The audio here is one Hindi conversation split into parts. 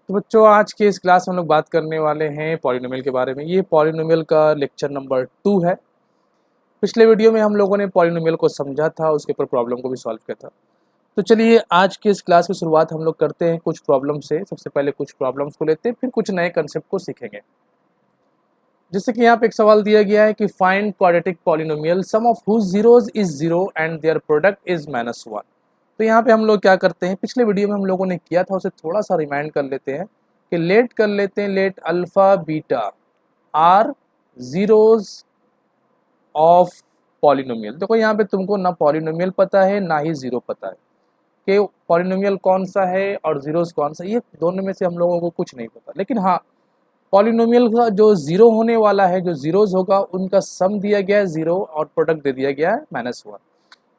तो बच्चों आज के इस क्लास में हम लोग बात करने वाले हैं पॉलिनोमियल के बारे में। ये पॉलिनोमियल का लेक्चर नंबर 2 है। पिछले वीडियो में हम लोगों ने पॉलिनोमियल को समझा था, उसके ऊपर प्रॉब्लम को भी सॉल्व किया था। तो चलिए आज की इस क्लास की शुरुआत हम लोग करते हैं कुछ प्रॉब्लम से। सबसे पहले कुछ प्रॉब्लम्स को लेते हैं, फिर कुछ नए कंसेप्ट को सीखेंगे। जैसे कि यहाँ पे एक सवाल दिया गया है कि find quadratic polynomial sum of whose zeros is 0 and their product is -1। तो यहाँ पे हम लोग क्या करते हैं, पिछले वीडियो में हम लोगों ने किया था, उसे थोड़ा सा रिमाइंड कर लेते हैं कि लेट कर लेते हैं, let alpha beta are zeros of polynomial. देखो यहाँ पे तुमको ना पॉलिनोमियल पता है ना ही जीरो पता है कि पॉलिनोमियल कौन सा है और जीरोज कौन सा, ये दोनों में से हम लोगों को कुछ नहीं पता। लेकिन हाँ, पॉलिनोमियल का जो जीरो होने वाला है, जो जीरोज होगा उनका सम दिया गया है 0 और प्रोडक्ट दे दिया गया है -1।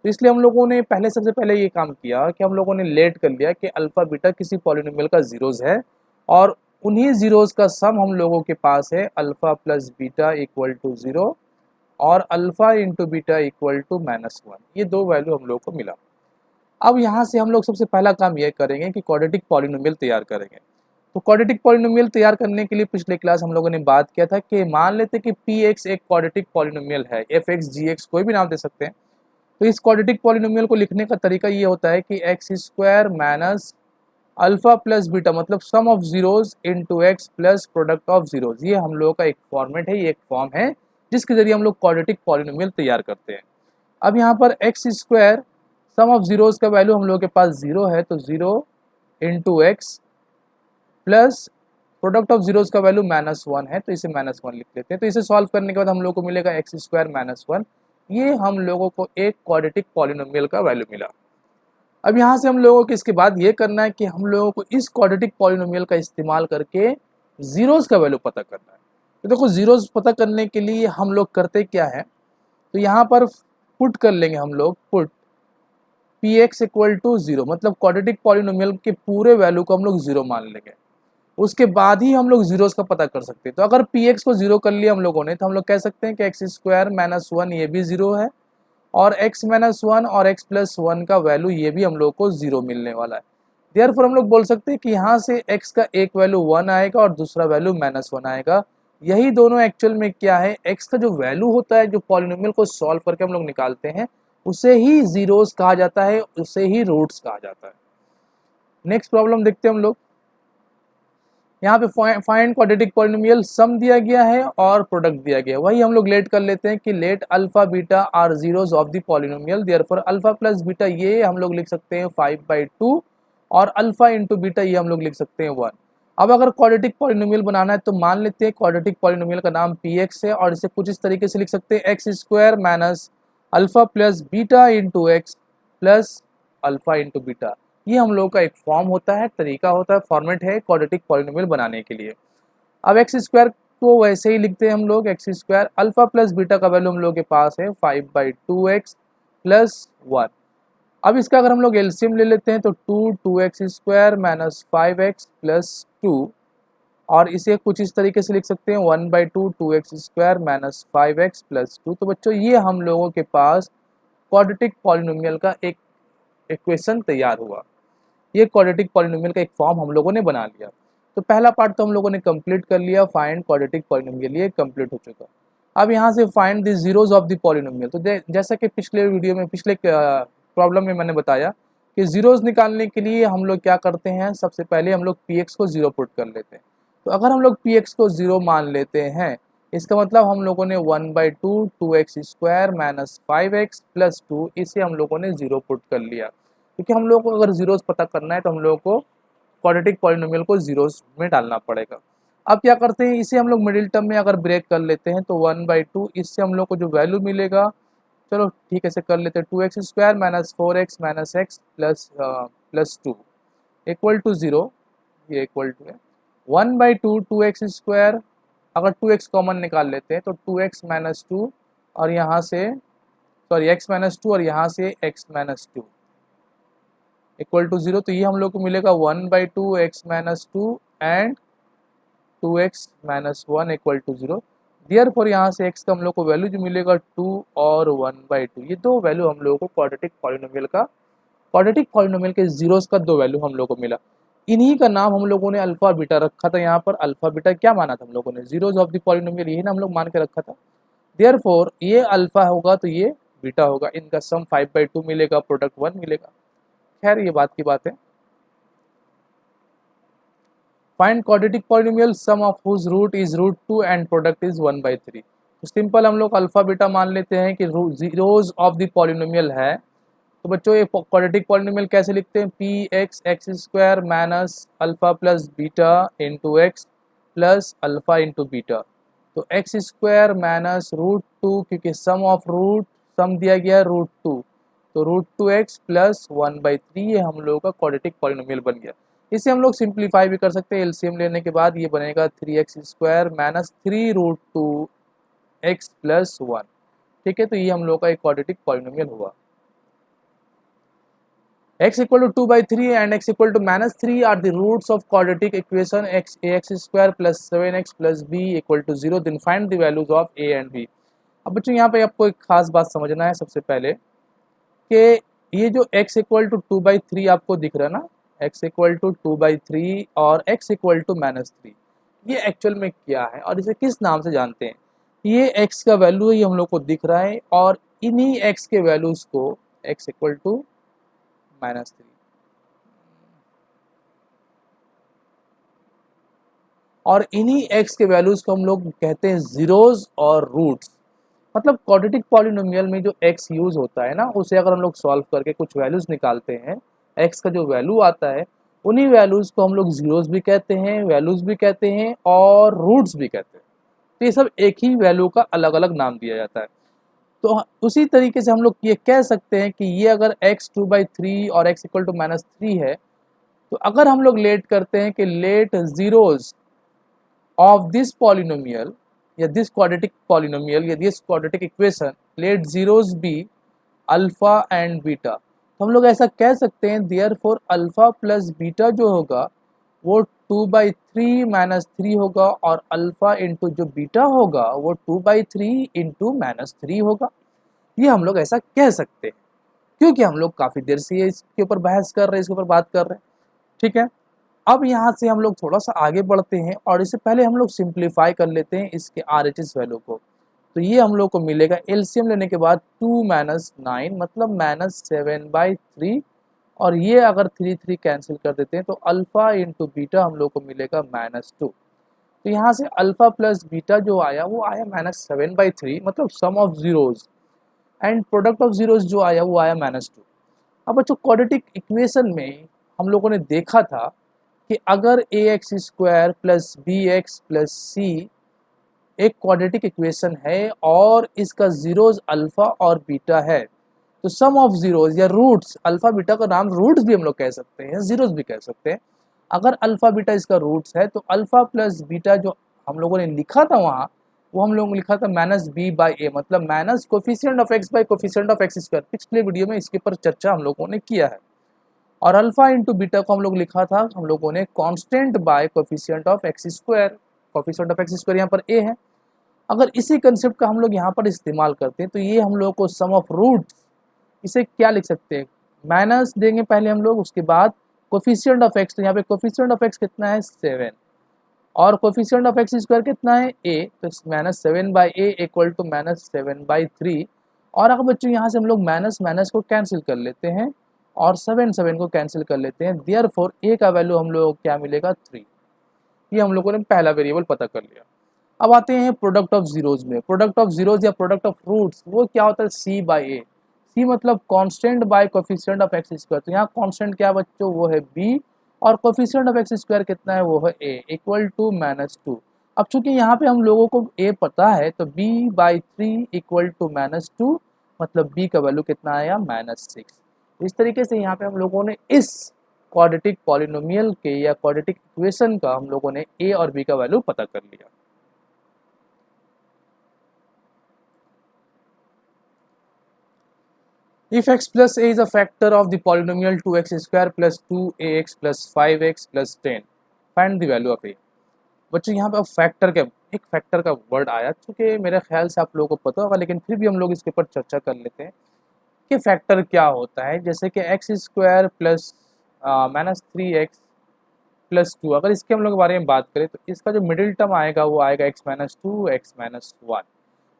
तो इसलिए हम लोगों ने सबसे पहले ये काम किया कि हम लोगों ने लेट कर लिया कि अल्फा बीटा किसी पॉलिनोमियल का जीरोज है और उन्हीं जीरोज का सम हम लोगों के पास है alpha plus beta equal to 0 और alpha into beta equal to -1। ये दो वैल्यू हम लोग को मिला। अब यहाँ से हम लोग सबसे पहला काम ये करेंगे कि क्वाड्रेटिक पॉलिनोमियल तैयार करेंगे। तो क्वाड्रेटिक पॉलिनोमियल तैयार करने के लिए पिछले क्लास हम लोगों ने बात किया था कि मान लेते कि पी एक्स एक क्वाड्रेटिक पॉलिनोमियल है, एफ एक्स जी एक्स कोई भी नाम दे सकते हैं। तो इस क्वाड्रेटिक पॉलिनोमियल को लिखने का तरीका ये होता है कि x square minus alpha plus beta मतलब sum of zeros into x plus product of zeros. ये हम लोगों का एक फॉर्मेट है, ये एक फॉर्म है जिसके जरिए हम लोग क्वाड्रेटिक पॉलिनोमियल तैयार करते हैं। अब यहाँ पर x square sum of zeros का वैल्यू हम लोगों के पास 0 है, तो 0 into x plus product of zeros का वैल्यू -1 है, तो इसे -1 लिख लेते हैं। तो इसे सॉल्व करने के बाद हम लोग को मिलेगा एक्स स्क्वायर -1। ये हम लोगों को एक क्वाड्रेटिक पॉलिनोमियल का वैल्यू मिला। अब यहाँ से हम लोगों को इसके बाद ये करना है कि हम लोगों को इस क्वाड्रेटिक पॉलिनोमियल का इस्तेमाल करके जीरोज का वैल्यू पता करना है। तो देखो जीरोज पता करने के लिए हम लोग करते क्या है, तो यहाँ पर पुट कर लेंगे हम लोग, put p x equal to 0 मतलब क्वाड्रेटिक पॉलिनोमियल के पूरे वैल्यू को हम लोग 0 मान लेंगे। उसके बाद ही हम लोग जीरोज का पता कर सकते हैं। तो अगर पी एक्स को 0 कर लिया हम लोगों ने, तो हम लोग कह सकते हैं कि एक्स स्क्वायर -1 ये भी 0 है और x -1 और x प्लस 1 का वैल्यू ये भी हम लोग को 0 मिलने वाला है। देयरफॉर हम लोग बोल सकते हैं कि यहाँ से x का एक वैल्यू 1 आएगा और दूसरा वैल्यू -1 आएगा। यही दोनों एक्चुअल में क्या है, x का जो वैल्यू होता है जो पॉलिनोमियल को सॉल्व करके हम लोग निकालते हैं, उसे ही जीरोज कहा जाता है, उसे ही रूट्स कहा जाता है। नेक्स्ट प्रॉब्लम देखते हैं हम लोग। यहाँ पे फाइंड क्वाड्रेटिक पॉलिनोमियल सम दिया गया है और प्रोडक्ट दिया गया है। वही हम लोग लेट कर लेते हैं कि let alpha beta are zeros of the polynomial. Therefore alpha plus beta ये हम लोग लिख सकते हैं 5/2 और अल्फा इंटू बीटा ये हम लोग लिख सकते हैं 1। अब अगर क्वाड्रेटिक पॉलिनोमियल बनाना है तो मान लेते हैं क्वाड्रेटिक पॉलिनोमियल का नाम पी एक्स है और इसे कुछ इस तरीके से लिख सकते हैं x square minus alpha plus beta into x plus alpha into beta. ये हम लोग का एक फॉर्म होता है, तरीका होता है, फॉर्मेट है क्वाड्रेटिक पॉलिनोमियल बनाने के लिए। अब एक्स स्क्वायर को वैसे ही लिखते हैं हम लोग, x square alpha plus beta का वैल्यू हम लोग के पास है 5/2x प्लस 1। अब इसका अगर हम लोग एलसीएम ले लेते हैं तो 2x square minus 5x plus 2 और इसे कुछ इस तरीके से लिख सकते हैं 1/2 2x square minus 5x plus 2। तो बच्चों ये हम लोगों के पास क्वाड्रेटिक पॉलिनोमियल का एक इक्वेशन तैयार हुआ। ये क्वाड्रेटिक पॉलिनोमियल का एक फॉर्म हम लोगों ने बना लिया। तो पहला पार्ट तो हम लोगों ने कंप्लीट कर लिया, फाइंड क्वाड्रेटिक पॉलिनोमियल, ये कंप्लीट हो चुका। अब यहाँ से find the zeros of the polynomial. तो जैसा कि पिछले वीडियो में, पिछले प्रॉब्लम में मैंने बताया कि जीरोज निकालने के लिए हम लोग क्या करते हैं, सबसे पहले हम लोग पी एक्स को 0 पुट कर लेते हैं। तो अगर हम लोग पी एक्स को 0 मान लेते हैं, इसका मतलब हम लोगों ने 1/2 2x square minus 5x plus 2 इसे हम लोगों ने 0 पुट कर लिया। क्योंकि हम लोग को अगर जीरोज पता करना है तो हम लोगों को क्वाड्रेटिक पॉलिनोमियल को जीरोज में डालना पड़ेगा। अब क्या करते हैं, इसे हम लोग मिडिल टर्म में अगर ब्रेक कर लेते हैं तो 1/2 इससे हम लोग को जो वैल्यू मिलेगा, चलो ठीक है इसे कर लेते हैं, 2x square minus 4x minus x plus 2 equal to 0। ये इक्वल टू है 1/2 2x स्क्वायर, अगर 2x कॉमन निकाल लेते हैं तो 2x माइनस 2 और यहाँ से x माइनस 2 और यहाँ से x माइनस 2 इक्वल टू 0। तो ये हम लोग को मिलेगा 1/2 x minus 2 and 2x minus 1 equal to 0। Therefore यहाँ से x का हम लोग को वैल्यू जो मिलेगा 2 और 1/2, ये दो वैल्यू हम लोगों को क्वाड्रेटिक पॉलिनोमियल के जीरोस का दो वैल्यू हम लोग को मिला। इन्हीं का नाम हम लोगों ने अल्फा बीटा रखा था। यहाँ पर अल्फा बीटा क्या माना था हम लोगों ने, जीरोज ऑफ द पॉलिनोमियल, यही ना हम लोग मान के रखा था। देयरफॉर ये अल्फा होगा तो ये बीटा होगा, इनका सम 5/2 मिलेगा, प्रोडक्ट 1 मिलेगा। खैर ये बात की बात है। Find quadratic polynomial sum of whose root is √2 and product is 1/3। तो सिंपल हम लोग अल्फा बीटा मान लेते हैं कि जीरोज ऑफ द पॉलिनोमियल है। तो बच्चों ये क्वाड्रेटिक पॉलिनोमियल कैसे लिखते हैं, P x x square minus alpha plus beta into x plus alpha into beta. तो एक्स स्क्वायर माइनस √2, क्योंकि सम ऑफ रूट, सम दिया गया √2, तो √2x प्लस 1/3 ये हम लोगों का क्वाड्रेटिक पॉलिनोमियल बन गया। इसे हम लोग सिंप्लीफाई भी कर सकते हैं, एलसीएम लेने के बाद ये बनेगा 3x square minus 3√2x plus 1। ठीक है, तो ये हम लोग का एक क्वाड्रेटिक पॉलिनोमियल हुआ। x equal to 2/3 and x equal to -3 are the roots of quadratic equation ax square plus 7x plus b equal to 0. Then find the values of a and b. अब बच्चों यहाँ पे आपको एक खास बात समझना है सबसे पहले कि ये जो x equal to 2/3 आपको दिख रहा है ना, x equal to 2/3 और x equal to -3, ये एक्चुअल में क्या है और इसे किस नाम से जानते हैं। ये x का वैल्यू ही हम लोग को दिख रहा है और इन्हीं x के वैल्यूज को x equal to -3 और इन्हीं x के वैल्यूज को हम लोग कहते हैं जीरोज और रूट्स। मतलब क्वाड्रेटिक पॉलिनोमियल में जो x यूज होता है ना, उसे अगर हम लोग सॉल्व करके कुछ वैल्यूज निकालते हैं, x का जो वैल्यू आता है उन्हीं वैल्यूज को हम लोग जीरोज भी कहते हैं, वैल्यूज भी कहते हैं और रूट्स भी कहते हैं। तो ये सब एक ही वैल्यू का अलग अलग नाम दिया जाता है। तो उसी तरीके से हम लोग ये कह सकते हैं कि ये अगर x 2/3 और x इक्वल टू -3 है, तो अगर हम लोग लेट करते हैं कि let zeros of this polynomial या दिस क्वाड्रेटिक पॉलिनोमियल या this quadratic equation, let zeros be alpha and beta, तो हम लोग ऐसा कह सकते हैं देयरफॉर अल्फा प्लस बीटा जो होगा वो 2/3 -3 होगा और अल्फा इंटू जो बीटा होगा वो 2/3 इंटू -3 होगा। ये हम लोग ऐसा कह सकते हैं क्योंकि हम लोग काफ़ी देर से इसके ऊपर बहस कर रहे हैं, इसके ऊपर बात कर रहे हैं। ठीक है, अब यहाँ से हम लोग थोड़ा सा आगे बढ़ते हैं और इससे पहले हम लोग सिंप्लीफाई कर लेते हैं इसके RHS वैल्यू को। तो ये हम लोग को मिलेगा एलसीएम लेने के बाद 2 - 9 मतलब -7/3 और ये अगर 3 कैंसिल कर देते हैं तो अल्फा इंटू बीटा हम लोग को मिलेगा -2। तो यहाँ से अल्फा प्लस बीटा जो आया वो आया -7/3 मतलब sum of zeros and product of zeros जो आया वो आया -2। अब बच्चों क्वाड्रेटिक इक्वेशन में हम लोगों ने देखा था कि अगर ax square plus bx plus c एक क्वाड्रेटिक इक्वेशन है और इसका जीरोज अल्फा और बीटा है, तो सम ऑफ जीरोज या रूट्स, अल्फा बीटा का नाम रूट्स भी हम लोग कह सकते हैं, जीरोज भी कह सकते हैं। अगर अल्फा बीटा इसका रूट्स है तो अल्फा प्लस बीटा जो हम लोगों ने लिखा था वहाँ, वो हम लोगों ने लिखा था -b/a मतलब minus coefficient of x by coefficient of x square. पिछले वीडियो में इसके ऊपर चर्चा हम लोगों ने किया है। और अल्फा इंटू बीटा को हम लोग लिखा था हम लोगों ने constant bye coefficient of x square. Coefficient of x square यहाँ पर a है। अगर इसी कंसेप्ट का हम लोग यहाँ पर इस्तेमाल करते हैं तो ये हम लोग को सम ऑफ रूट्स, इसे क्या लिख सकते हैं, माइनस देंगे पहले हम लोग, उसके बाद कोफिशिएंट ऑफ x, तो यहाँ पे कोफिशिएंट ऑफ x कितना है 7 और कोफिशिएंट ऑफ x स्क्वायर कितना है a, तो -7/a इक्वल टू -7/3। और अगर बच्चों यहाँ से हम लोग माइनस माइनस को कैंसिल कर लेते हैं और 7 को कैंसिल कर लेते हैं, देयरफॉर a का वैल्यू हम लोग क्या मिलेगा 3। ये हम लोगों ने पहला वेरिएबल पता कर लिया। अब आते हैं प्रोडक्ट ऑफ जीरोज में। प्रोडक्ट ऑफ जीरोज या प्रोडक्ट ऑफ रूट्स वो क्या होता है c/a। c मतलब constant bye coefficient of x square. तो यहाँ कांस्टेंट क्या बच्चों, वो है b और कोफिशिएंट ऑफ x स्क्वायर कितना है, वो है a इक्वल टू -2। अब चूंकि यहाँ पे हम लोगों को a पता है तो b/3 इक्वल टू -2 मतलब b का वैल्यू कितना आया -6। इस तरीके से यहाँ पे हम लोगों ने इस क्वाड्रेटिक पॉलिनोमियल के या क्वाड्रेटिक इक्वेशन का हम लोगों ने a और b का वैल्यू पता कर लिया। If x plus a is a factor of the polynomial 2x square plus 2ax plus 5x plus 10, find the value of a। बच्चों यहाँ पे फैक्टर का एक फैक्टर का वर्ड आया, चूँकि मेरे ख्याल से आप लोगों को पता होगा लेकिन फिर भी हम लोग इसके ऊपर चर्चा कर लेते हैं कि फैक्टर क्या होता है। जैसे कि x square plus -3x plus two, अगर इसके हम लोग के बारे में बात करें तो इसका जो मिडिल टर्म आएगा वो आएगा x minus two x minus one.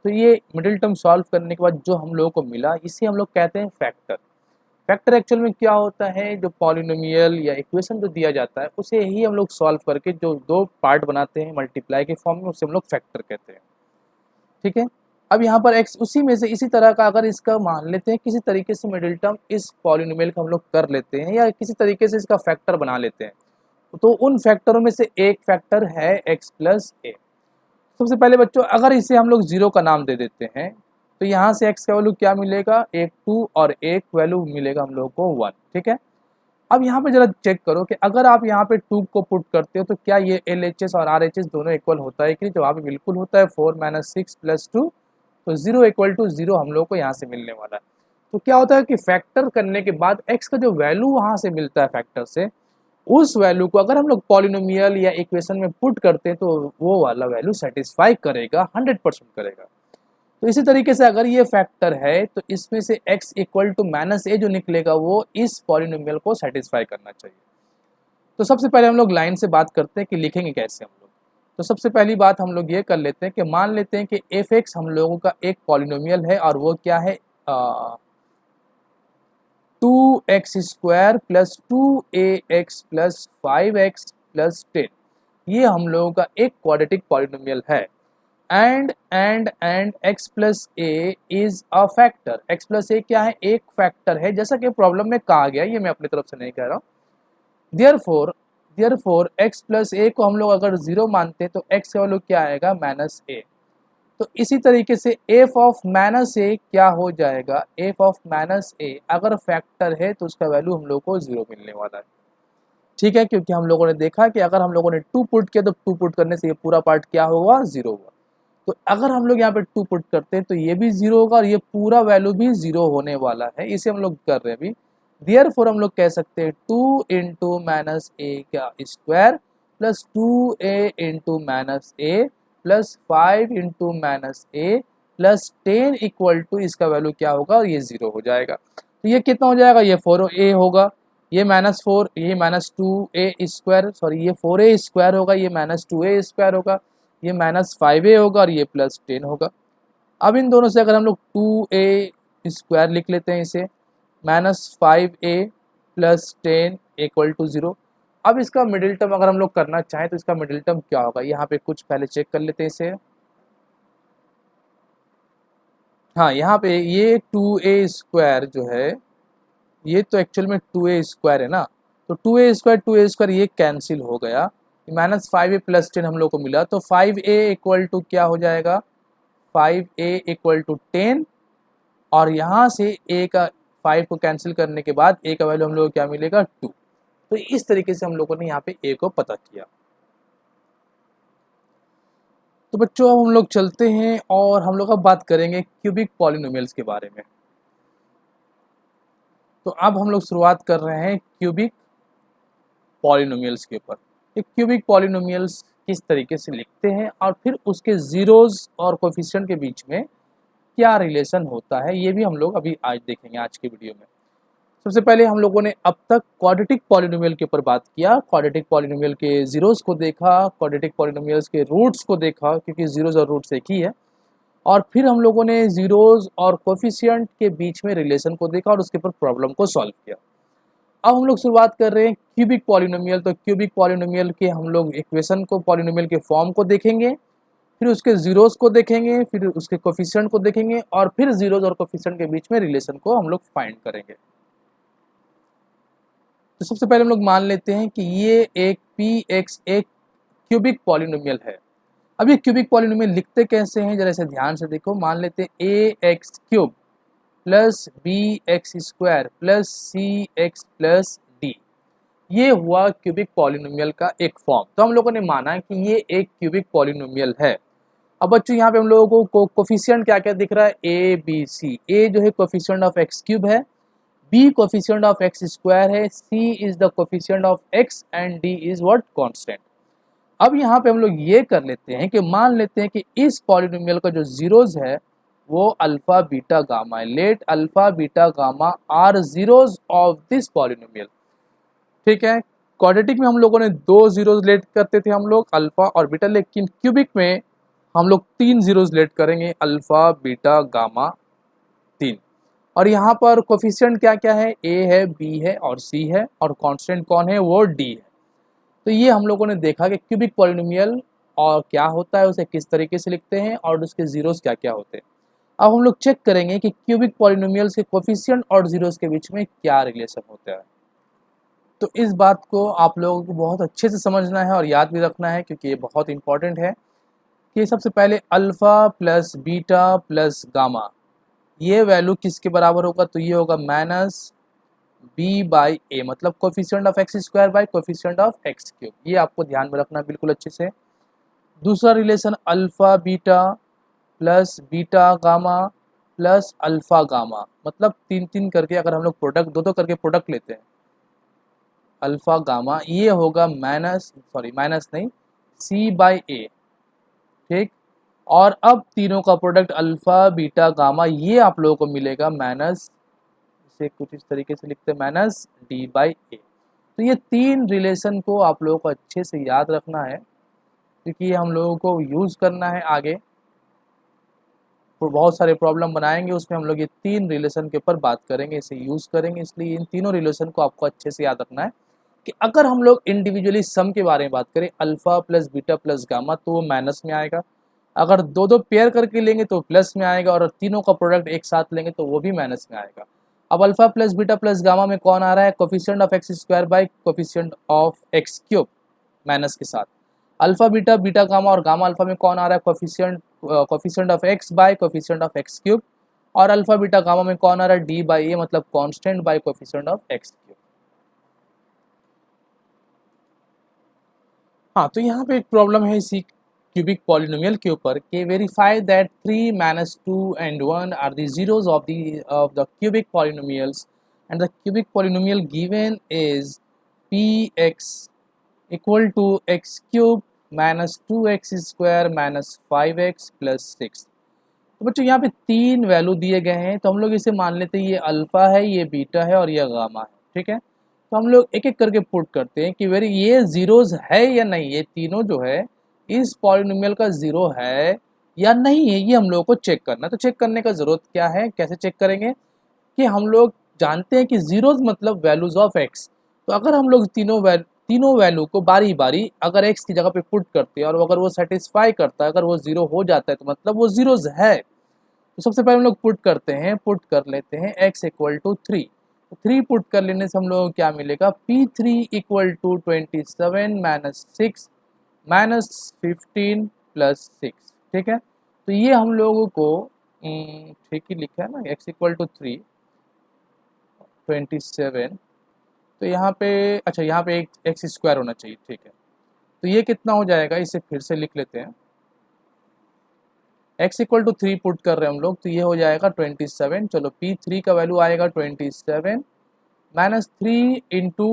तो ये मिडिल टर्म सॉल्व करने के बाद जो हम लोगों को मिला इसे हम लोग कहते हैं फैक्टर। फैक्टर एक्चुअल में क्या होता है, जो पॉलिनोमियल या इक्वेशन जो दिया जाता है उसे ही हम लोग सॉल्व करके जो दो पार्ट बनाते हैं मल्टीप्लाई के फॉर्म में, उसे हम लोग फैक्टर कहते हैं। ठीक है, अब यहाँ पर x उसी में से इसी तरह का अगर इसका मान लेते हैं किसी तरीके से मिडिल टर्म इस पॉलिनोमियल का हम लोग कर लेते हैं या किसी तरीके से इसका फैक्टर बना लेते हैं, तो उन फैक्टरों में से एक फैक्टर है x प्लस ए। सबसे पहले बच्चों अगर इसे हम लोग जीरो का नाम दे देते हैं तो यहाँ से x का वैल्यू क्या मिलेगा, एक 2 और एक वैल्यू मिलेगा हम लोग को 1। ठीक है, अब यहाँ पे जरा चेक करो कि अगर आप यहाँ पे 2 को पुट करते हो तो क्या ये LHS और RHS दोनों इक्वल होता है कि नहीं, जवाब बिल्कुल होता है। 4 माइनस 6 प्लस 2, तो 0 इक्वल टू 0 हम लोग को यहाँ से मिलने वाला है। तो क्या होता है कि फैक्टर करने के बाद x का जो वैल्यू वहाँ से मिलता है फैक्टर से, उस वैल्यू को अगर हम लोग पॉलिनोमियल या इक्वेशन में पुट करते हैं तो वो वाला वैल्यू सेटिस्फाई करेगा, 100% करेगा। तो इसी तरीके से अगर ये फैक्टर है तो इसमें से x इक्वल टू माइनस ए जो निकलेगा वो इस पॉलिनोमियल को सेटिस्फाई करना चाहिए। तो सबसे पहले हम लोग लाइन से बात करते हैं कि लिखेंगे कैसे हम लोग। तो सबसे पहली बात हम लोग ये कर लेते हैं कि मान लेते हैं कि एफ एक्स हम लोगों का एक पॉलिनोमियल है और वो क्या है, 2x² plus 2ax plus 5x plus 10। ये हम लोगों का एक क्वाड्रेटिक पॉलिनोमियल है। And x plus A is a factor. x plus A क्या है, एक फैक्टर है, जैसा कि प्रॉब्लम में कहा गया, ये मैं अपनी तरफ से नहीं कह रहा हूँ। देयरफॉर x प्लस ए को हम लोग अगर 0 मानते हैं तो x का वैल्यू क्या आएगा, माइनस ए। तो इसी तरीके से f ऑफ माइनस ए क्या हो जाएगा, f ऑफ माइनस ए अगर फैक्टर है तो उसका वैल्यू हम लोग को 0 मिलने वाला है। ठीक है, क्योंकि हम लोगों ने देखा कि अगर हम लोगों ने 2 पुट किया तो 2 पुट करने से ये पूरा पार्ट क्या होगा, 0 होगा। तो अगर हम लोग यहाँ पे 2 पुट करते हैं तो ये भी 0 होगा और ये पूरा वैल्यू भी 0 होने वाला है। इसे हम लोग कर रहे हैं अभी। देयरफॉर हम लोग कह सकते हैं 2 इंटू माइनस ए का square plus 2a into minus a plus 5 into minus a plus 10 equal to इसका वैल्यू क्या होगा, ये 0 हो जाएगा। तो ये कितना हो जाएगा, ये 4a होगा, ये माइनस 4, ये माइनस 2a स्क्वायर, सॉरी ये 4a स्क्वायर होगा, ये माइनस 2a स्क्वायर होगा, ये माइनस 5a होगा और ये प्लस 10 होगा। अब इन दोनों से अगर हम लोग 2a स्क्वायर लिख लेते हैं, इसे minus 5a plus 10 equal to 0। अब इसका मिडिल टर्म अगर हम लोग करना चाहें तो इसका मिडिल टर्म क्या होगा, यहाँ पे कुछ पहले चेक कर लेते हैं इसे। हाँ, यहाँ पे ये 2a स्क्वायर जो है ये तो एक्चुअल में 2a स्क्वायर है ना, तो 2a स्क्वायर ये कैंसिल हो गया, माइनस 5a प्लस 10 हम लोग को मिला, तो 5a इक्वल टू क्या हो जाएगा, 5a इक्वल टू 10 और यहाँ से a का 5 को कैंसिल करने के बाद a का वैल्यू हम लोग को क्या मिलेगा, 2। तो इस तरीके से हम लोगों ने यहाँ पे a को पता किया। तो बच्चों अब हम लोग चलते हैं और हम लोग अब बात करेंगे क्यूबिक पॉलिनोमियल्स के बारे में। तो अब हम लोग शुरुआत कर रहे हैं क्यूबिक पॉलिनोमियल्स के ऊपर। ये क्यूबिक पॉलिनोमियल्स किस तरीके से लिखते हैं और फिर उसके जीरोज और कोफिशिएंट के बीच में क्या रिलेशन होता है, ये भी हम लोग अभी आज देखेंगे आज के वीडियो में। सबसे पहले हम लोगों ने अब तक क्वाड्रेटिक पॉलिनोमियल के ऊपर बात किया, क्वाड्रेटिक पॉलिनोमियल के जीरोस को देखा, क्वाड्रेटिक पॉलिनोमियल्स के रूट्स को देखा क्योंकि जीरोस और रूट्स एक ही है, और फिर हम लोगों ने जीरोस और कोफिशिएंट के बीच में रिलेशन को देखा और उसके ऊपर प्रॉब्लम को सॉल्व किया। अब हम लोग शुरुआत कर रहे हैं क्यूबिक पॉलिनोमियल। तो क्यूबिक पॉलिनोमियल के हम लोग इक्वेशन को, पॉलिनोमियल के फॉर्म को देखेंगे, फिर उसके जीरोस को देखेंगे, फिर उसके कोफिशिएंट को देखेंगे और फिर जीरोस और कोफिशिएंट के बीच में रिलेशन को हम लोग फाइंड करेंगे। तो सबसे पहले हम लोग मान लेते हैं कि ये एक px एक क्यूबिक पॉलिनोमियल है। अब ये क्यूबिक पॉलिनोमियल लिखते कैसे हैं, जरा इसे ध्यान से देखो। मान लेते हैं ax³ plus bx square plus cx plus d, ये हुआ क्यूबिक पॉलिनोमियल का एक फॉर्म। तो हम लोगों ने माना कि ये एक क्यूबिक पॉलिनोमियल है। अब बच्चों यहाँ पे हम लोगों को कोफिशिएंट क्या क्या दिख रहा है, a b c। a जो है कोफिशिएंट ऑफ x³ है, b coefficient of x square है, c is the coefficient of x and d is what, constant. अब यहाँ पे हम लोग ये कर लेते हैं कि मान लेते हैं कि इस पॉलिनोमियल का जो जीरोज है वो अल्फा बीटा गामा है। Let alpha beta gamma are zeros of this polynomial. ठीक है, क्वाड्रेटिक में हम लोगों ने 2 जीरोज लेट करते थे हम लोग अल्फा और बीटा, लेकिन क्यूबिक में हम लोग 3 जीरोज लेट करेंगे अल्फा बीटा गामा 3। और यहाँ पर कोफिशिएंट क्या क्या है, ए है, बी है और सी है, और कांस्टेंट कौन है, वो डी है। तो ये हम लोगों ने देखा कि क्यूबिक पॉलिनोमियल और क्या होता है, उसे किस तरीके से लिखते हैं और उसके जीरोस क्या क्या होते हैं। अब हम लोग चेक करेंगे कि क्यूबिक पॉलिनोमियल्स के कोफिशिएंट और जीरोस के बीच में क्या रिलेशन होता है। तो इस बात को आप लोगों को बहुत अच्छे से समझना है और याद भी रखना है, क्योंकि ये बहुत इंपॉर्टेंट है कि सबसे पहले alpha plus beta plus gamma, ये वैल्यू किसके बराबर होगा, तो ये होगा माइनस बी बाई ए, मतलब coefficient of x square by coefficient of x cube. ये आपको ध्यान में रखना बिल्कुल अच्छे से। दूसरा relation alpha beta plus beta gamma plus alpha gamma, मतलब 3-3 करके अगर हम लोग प्रोडक्ट 2-2 करके प्रोडक्ट लेते हैं अल्फ़ा गामा, ये होगा माइनस नहीं, सी बाई ए, ठीक। और अब तीनों का प्रोडक्ट अल्फ़ा बीटा गामा, ये आप लोगों को मिलेगा माइनस, इसे कुछ इस तरीके से लिखते हैं माइनस डी बाई ए। तो ये 3 रिलेशन को आप लोगों को अच्छे से याद रखना है, क्योंकि ये हम लोगों को यूज़ करना है आगे। तो बहुत सारे प्रॉब्लम बनाएंगे, उसमें हम लोग ये 3 रिलेशन के ऊपर बात करेंगे, इसे यूज़ करेंगे। इसलिए इन तीनों रिलेशन को आपको अच्छे से याद रखना है कि अगर हम लोग इंडिविजुअली सम के बारे में बात करें alpha plus beta plus gamma, तो वो माइनस में आएगा। अगर 2-2 पेयर करके लेंगे तो प्लस में आएगा, और तीनों का प्रोडक्ट एक साथ लेंगे तो वो भी माइनस में आएगा। अब alpha plus beta plus gamma में कौन आ रहा है, coefficient of x square by coefficient of x cube minus के साथ। अल्फ़ा बीटा बीटा गामा और गामा अल्फ़ा में कौन आ रहा है, coefficient of x by coefficient of x cube. और अल्फ़ा बीटा गामा में कौन आ रहा है, डी बाई ए, मतलब constant by coefficient of x cube. हाँ, तो यहाँ पे एक प्रॉब्लम है इसी क्यूबिक पॉलिनोमियल के ऊपर कि verify that 3 minus 2 and 1 are the zeros of the cubic polynomials and the cubic polynomial given is p x equal to x cube minus 2x square minus 5x plus 6। तो बच्चों यहाँ पे 3 वैल्यू दिए गए हैं, तो हम लोग इसे मान लेते हैं ये अल्फ़ा है, ये बीटा है और ये गामा है, ठीक है। तो हम लोग एक एक करके पुट करते हैं कि वेरी ये जीरोज है या नहीं, ये तीनों जो है इस पॉलिनोमियल का जीरो है या नहीं है, ये हम लोगों को चेक करना है। तो चेक करने का ज़रूरत क्या है, कैसे चेक करेंगे कि हम लोग जानते हैं कि जीरोज मतलब वैल्यूज ऑफ एक्स। तो अगर हम लोग तीनों वैल्यू को बारी बारी अगर एक्स की जगह पे पुट करते हैं और अगर वो सेटिस्फाई करता है, अगर वो जीरो हो जाता है, तो मतलब वो जीरोज है। तो सबसे पहले हम लोग पुट करते हैं, पुट कर लेते हैं x इक्वल टू 3। तो 3 पुट कर लेने से हम लोगों को क्या मिलेगा, P3 equal to 27 minus 6 minus 15 plus 6, ठीक है। तो ये हम लोगों को ठीक ही लिखा है ना, x इक्वल टू 3 27। तो यहाँ पे अच्छा, यहाँ पे एक एक्स स्क्वायर होना चाहिए, ठीक है। तो ये कितना हो जाएगा, इसे फिर से लिख लेते हैं। x इक्वल टू 3 पुट कर रहे हैं हम लोग, तो ये हो जाएगा 27। चलो P3 का वैल्यू आएगा 27 माइनस 3 इंटू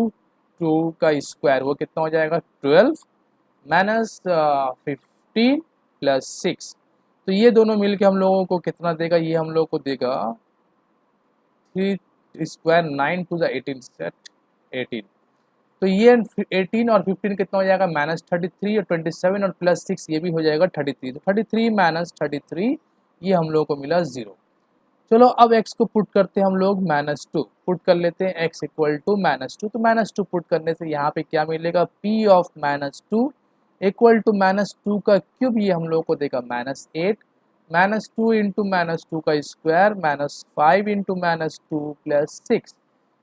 2 का स्क्वायर, वो कितना हो जाएगा 12 माइनस 15 प्लस 6। तो ये दोनों मिलके हम लोगों को कितना देगा, ये हम लोग को देगा 3 स्क्वायर 9 टू द 18 सेट 18। तो ये 18 और 15 कितना हो जाएगा, माइनस 33, और 27 और प्लस 6 ये भी हो जाएगा 33। तो 33 माइनस 33 ये हम लोगों को मिला 0। चलो अब x को पुट करते हैं हम लोग, -2 पुट कर लेते हैं, x इक्वल टू -2। तो -2 पुट करने से यहाँ पे क्या मिलेगा, p ऑफ -2 इक्वल टू -2 का क्यूब, ये हम लोग को देगा -8 -2 इंटू -2 का स्क्वायर -5 इंटू -2 प्लस 6।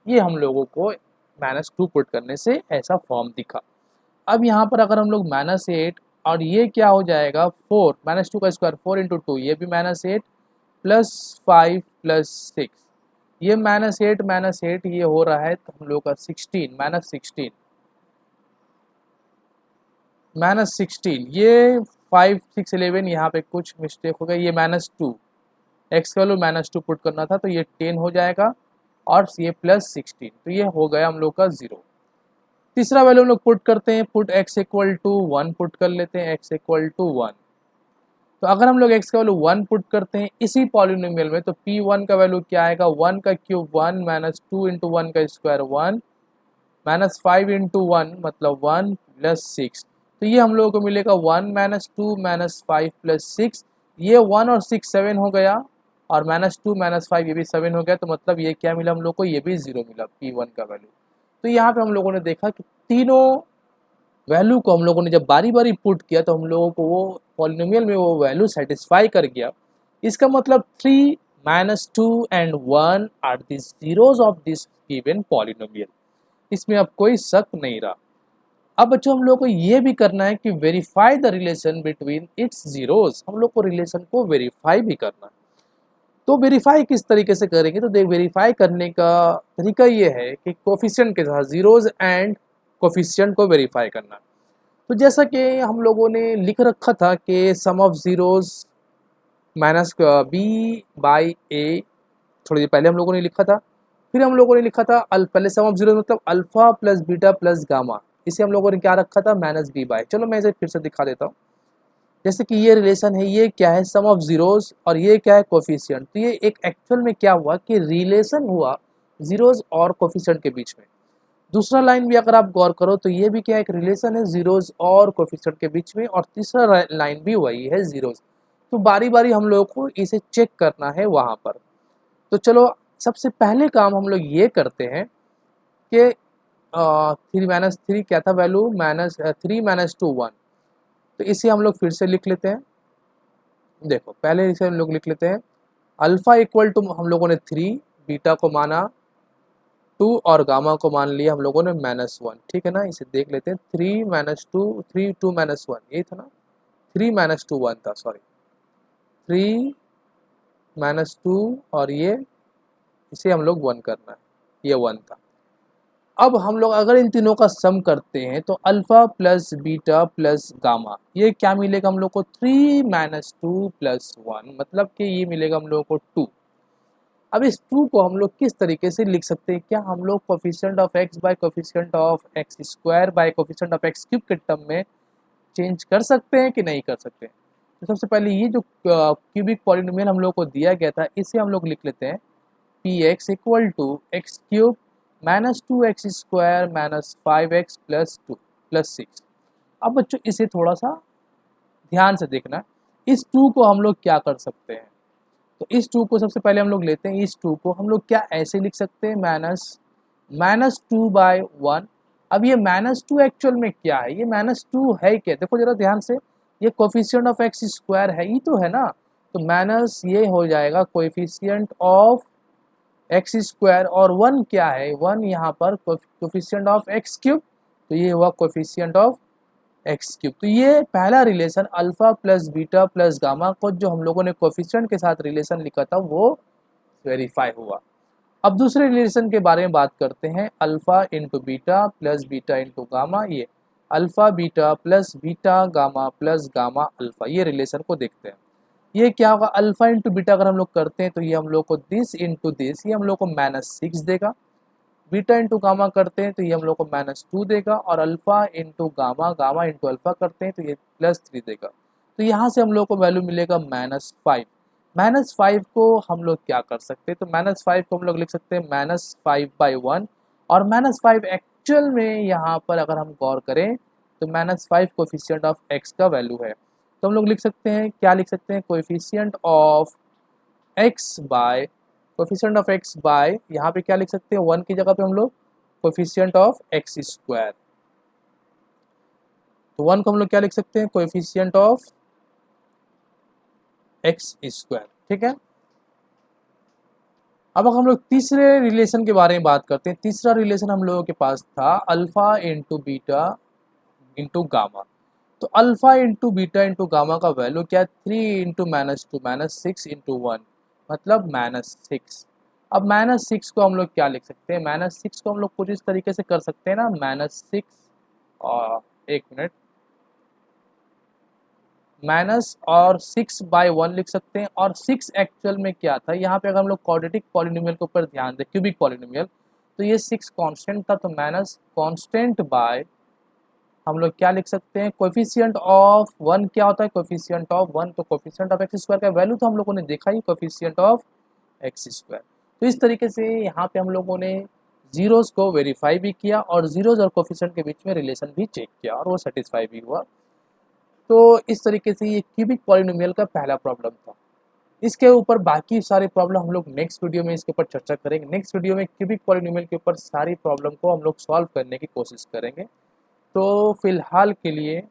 ये हम लोगों को -2 पुट करने से ऐसा फॉर्म दिखा। अब यहाँ पर अगर हम लोग -8 और ये क्या हो जाएगा 4, -2 का स्क्वायर 4 इंटू 2, ये भी -8 प्लस 5 प्लस 6, ये -8 ये हो रहा है, तो हम लोग का 16 -16 ये 5 6 11, यहाँ पे कुछ मिस्टेक हो गई, ये -2 एक्स का वैल्यू -2 पुट करना था, तो ये 10 हो जाएगा और ये प्लस 16, तो ये हो गया हम लोग का 0। तीसरा वैल्यू हम लोग पुट करते हैं, put x equal to 1 put कर लेते हैं, x इक्वल टू 1। तो अगर हम लोग x का वैल्यू 1 पुट करते हैं इसी पॉलिनोमियल में, तो P1 का वैल्यू क्या आएगा, 1 का क्यूब 1 माइनस 2 इंटू 1 का स्क्वायर 1 -5 इंटू 1 मतलब 1 प्लस 6, तो ये हम लोगों को मिलेगा 1 -2 -5 प्लस 6, ये 1 और 6 7 हो गया, और -2 -5 ये भी 7 हो गया, तो मतलब ये क्या मिला हम लोग को, ये भी 0 मिला P1 का वैल्यू। तो यहाँ पे हम लोगों ने देखा कि तीनों वैल्यू को हम लोगों ने जब बारी बारी पुट किया तो हम लोगों को वो पॉलिनोमियल में वो वैल्यू सेटिस्फाई कर गया। इसका मतलब 3 -2 and 1 are the zeros of this given polynomial. इसमें अब कोई शक नहीं रहा। अब बच्चों हम लोग को ये भी करना है कि verify the relation between its zeros, हम लोग को रिलेशन को वेरीफाई भी करना है। तो वेरीफाई किस तरीके से करेंगे, तो देख वेरीफाई करने का तरीका ये है कि कोफिशिएंट के साथ जीरोज एंड कोफिशिएंट को वेरीफाई करना। तो जैसा कि हम लोगों ने लिख रखा था कि sum of zeros minus B by A, थोड़ी देर पहले हम लोगों ने लिखा था। फिर हम लोगों ने लिखा था पहले सम ऑफ जीरोज मतलब alpha plus beta plus gamma, इसे हम लोगों ने क्या रखा था, माइनस बी बाई। चलो मैं इसे फिर से दिखा देता हूँ। जैसे कि ये रिलेशन है, ये क्या है, सम ऑफ जीरोज, और ये क्या है, कोफिशिएंट। तो ये एक एक्चुअल में क्या हुआ कि रिलेशन हुआ जीरोज और कोफिशिएंट के बीच में। दूसरा लाइन भी अगर आप गौर करो तो ये भी क्या एक रिलेशन है जीरोज और कोफिशिएंट के बीच में, और तीसरा लाइन भी वही है जीरोज। तो बारी बारी हम लोग को इसे चेक करना है वहाँ पर। तो चलो सबसे पहले काम हम लोग ये करते हैं कि 3 क्या था वैल्यू, -3 -2 1। तो इसे हम लोग फिर से लिख लेते हैं। देखो पहले इसे हम लोग लिख लेते हैं, अल्फा इक्वल टू हम लोगों ने 3, बीटा को माना 2 और गामा को मान लिया हम लोगों ने -1। ठीक है ना, इसे देख लेते हैं। 3 -2 3 2 -1 यही था ना, 3 -2 1 था, सॉरी 3 -2 और ये इसे हम लोग 1 करना है, ये 1 था। अब हम लोग अगर इन तीनों का सम करते हैं तो alpha plus beta plus gamma ये क्या मिलेगा हम लोग को, 3 -2 + 1 मतलब कि ये मिलेगा हम लोग को 2। अब इस 2 को हम लोग किस तरीके से लिख सकते हैं, क्या हम लोग coefficient of x by coefficient of x square by coefficient of x cube के टर्म में चेंज कर सकते हैं कि नहीं कर सकते हैं। तो सबसे पहले ये जो क्यूबिक पॉलिनोमियल हम लोग को दिया गया था इसे हम लोग लिख लेते हैं px equal to x cube -2x square -5x + 2 + 6। अब बच्चों इसे थोड़ा सा ध्यान से देखना, इस 2 को हम लोग क्या कर सकते हैं। तो इस 2 को सबसे पहले हम लोग लेते हैं, इस 2 को हम लोग क्या ऐसे लिख सकते हैं, -2/1। अब ये -2 एक्चुअल में क्या है, ये -2 है क्या, देखो जरा ध्यान से, ये कोफिशिएंट ऑफ एक्स स्क्वायर है ही तो है ना। तो माइनस ये हो जाएगा कोफिशिएंट ऑफ एक्स स्क्वायर, और 1 क्या है, 1 यहाँ पर कोफिशिएंट ऑफ एक्स क्यूब, तो ये हुआ कोफिशिएंट ऑफ एक्स क्यूब। तो ये पहला relation alpha plus beta plus gamma को जो हम लोगों ने कोफिशिएंट के साथ रिलेशन लिखा था वो वेरीफाई हुआ। अब दूसरे रिलेशन के बारे में बात करते हैं, alpha into beta plus beta into gamma, ये alpha beta plus beta gamma plus gamma alpha, ये रिलेशन को देखते हैं। ये क्या होगा, अल्फा इंटू बीटा अगर हम लोग करते हैं तो ये हम लोग को दिस इंटू दिस, ये हम लोग को -6 देगा। बीटा इंटू गामा करते हैं तो ये हम लोग को -2 देगा, और alpha into gamma gamma into alpha करते हैं तो ये +3 देगा। तो यहाँ से हम लोग को वैल्यू मिलेगा -5। -5 को हम लोग क्या कर सकते हैं, तो -5 को हम लोग लिख सकते हैं -5/1, और -5 एक्चुअल में यहाँ पर अगर हम गौर करें तो -5 कोफिशिएंट ऑफ x का वैल्यू है। तो हम लोग लिख सकते हैं, क्या लिख सकते हैं, coefficient of x by coefficient of x by, यहाँ पे क्या लिख सकते हैं, 1 की जगह पे हम लोग कोफिशिएंट ऑफ x स्क्वायर। तो 1 को हम लोग क्या लिख सकते हैं, कोफिशिएंट ऑफ x स्क्वायर। ठीक है, अब हम लोग तीसरे रिलेशन के बारे में बात करते हैं। तीसरा रिलेशन हम लोगों के पास था alpha into beta into gamma. तो alpha into beta into gamma का वैल्यू क्या है, 3 इंटू -2 -6 इंटू 1 मतलब -6। अब -6 को हम लोग क्या लिख सकते हैं, -6 को हम लोग कुछ इस तरीके से कर सकते हैं ना, -6 और एक मिनट, माइनस और 6/1 लिख सकते हैं। और 6 एक्चुअल में क्या था, यहाँ पे अगर हम लोग क्वाड्रेटिक पॉलिनोमियल के ऊपर ध्यान दें, क्यूबिक पॉलिनोमियल, तो ये 6 कांस्टेंट था, तो माइनस कांस्टेंट बाय हम लोग क्या लिख सकते हैं, कोफिशिएंट ऑफ 1 क्या होता है, कोफिशिएंट ऑफ 1, तो कोफिशिएंट ऑफ एक्स स्क्वायर का वैल्यू तो हम लोगों ने देखा ही, कोफिशिएंट ऑफ एक्स स्क्वायर। तो इस तरीके से यहाँ पे हम लोगों ने जीरोस को वेरीफाई भी किया और जीरोस और कोफिशिएंट के बीच में रिलेशन भी चेक किया और वो सेटिस्फाई भी हुआ। तो इस तरीके से ये क्यूबिक पॉलिनोमियल का पहला प्रॉब्लम था। इसके ऊपर बाकी सारे प्रॉब्लम हम लोग नेक्स्ट वीडियो में इसके ऊपर चर्चा करेंगे। नेक्स्ट वीडियो में क्यूबिक पॉलिनोमियल के ऊपर सारी प्रॉब्लम को हम लोग सॉल्व करने की कोशिश करेंगे। तो फिलहाल के लिए